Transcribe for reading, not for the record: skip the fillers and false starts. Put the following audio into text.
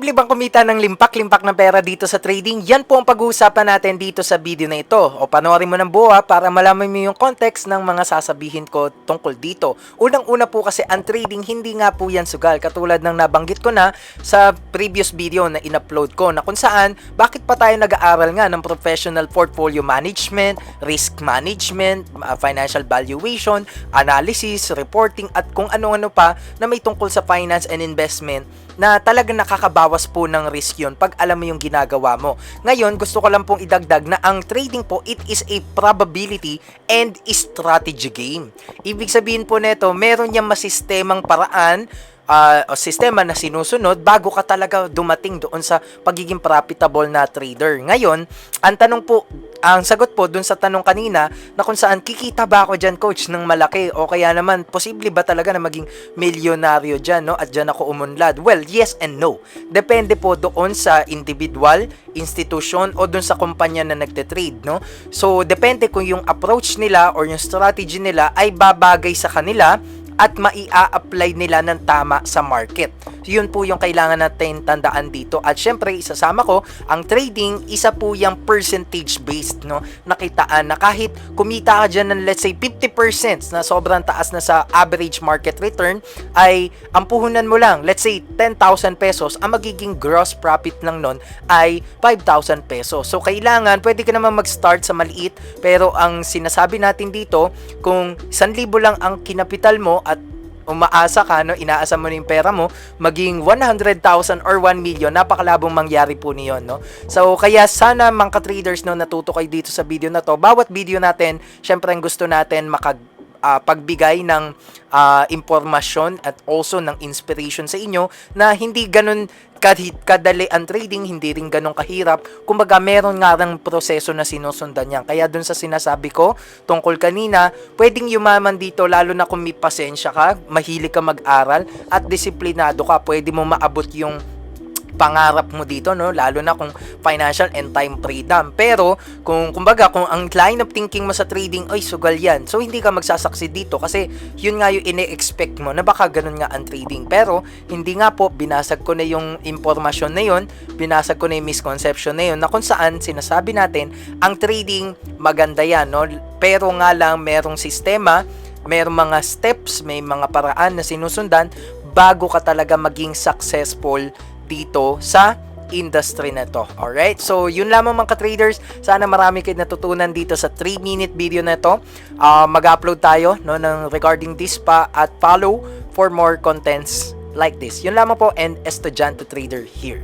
Posible bang kumita ng limpak-limpak na pera dito sa trading? Yan po ang pag-uusapan natin dito sa video na ito. O panoorin mo ng buo para malaman mo yung context ng mga sasabihin ko tungkol dito. Unang-una po kasi ang trading hindi nga po yan sugal. Katulad ng nabanggit ko na sa previous video na in-upload ko na kung saan bakit pa tayo nag-aaral nga ng professional portfolio management, risk management, financial valuation, analysis, reporting at kung ano-ano pa na may tungkol sa finance and investment na talagang nakakabawas po ng risk yun pag alam mo yung ginagawa mo. Ngayon, gusto ko lang pong idagdag na ang trading po, it is a probability and strategy game. Ibig sabihin po nito, meron niyang masistemang paraan o sistema na sinusunod bago ka talaga dumating doon sa pagiging profitable na trader. Ngayon, ang sagot po doon sa tanong kanina na kung saan kikita ba ako dyan, coach, ng malaki o kaya naman posible ba talaga na maging milyonaryo dyan, no? At dyan ako umunlad. Well, yes and no. Depende po doon sa individual, institution o doon sa kumpanya na nagte-trade, no? So, depende kung yung approach nila or yung strategy nila ay babagay sa kanila at maia-apply nila ng tama sa market. Yun po yung kailangan natin tandaan dito. At syempre, isasama ko, ang trading, isa po yung percentage-based, no? Nakitaan na kahit kumita ka dyan ng let's say 50% na sobrang taas na sa average market return, ay ang puhunan mo lang, let's say 10,000 pesos, ang magiging gross profit lang nun ay 5,000 pesos. So, kailangan, pwede ka naman mag-start sa maliit, pero ang sinasabi natin dito, kung 1,000 lang ang kinapital mo at umaasa ka, no, inaasa mo na yung pera mo, maging 100,000 or 1 million, napakalabong mangyari po niyon, no? So, kaya sana mga traders, no, natuto kayo dito sa video na to. Bawat video natin, syempre ang gusto natin pagbigay ng impormasyon at also ng inspiration sa inyo na hindi ganun kadali ang trading, hindi rin ganun kahirap. Kumbaga, meron nga ng proseso na sinusundan yan. Kaya dun sa sinasabi ko tungkol kanina, pwedeng yumaman dito lalo na kung may pasensya ka, mahilig ka mag-aral at disiplinado ka, pwede mo maabot yung pangarap mo dito, no, lalo na kung financial and time freedom. Pero kung ang line of thinking mo sa trading ay sugal yan, so hindi ka magsasucceed dito kasi yun nga yung ine-expect mo na baka ganun nga ang trading. Pero hindi nga po, binasag ko na yung impormasyon na yun, binasag ko na yung misconception na yun na kung saan sinasabi natin ang trading maganda yan, no, pero nga lang merong sistema, merong mga steps, may mga paraan na sinusundan bago ka talaga maging successful dito sa industry na to. Alright? So, yun lamang mga traders. Sana marami kayo natutunan dito sa 3-minute video na to. Mag-upload tayo, no, ng regarding this pa at follow for more contents like this. Yun lamang po, and Estudyante Trader here.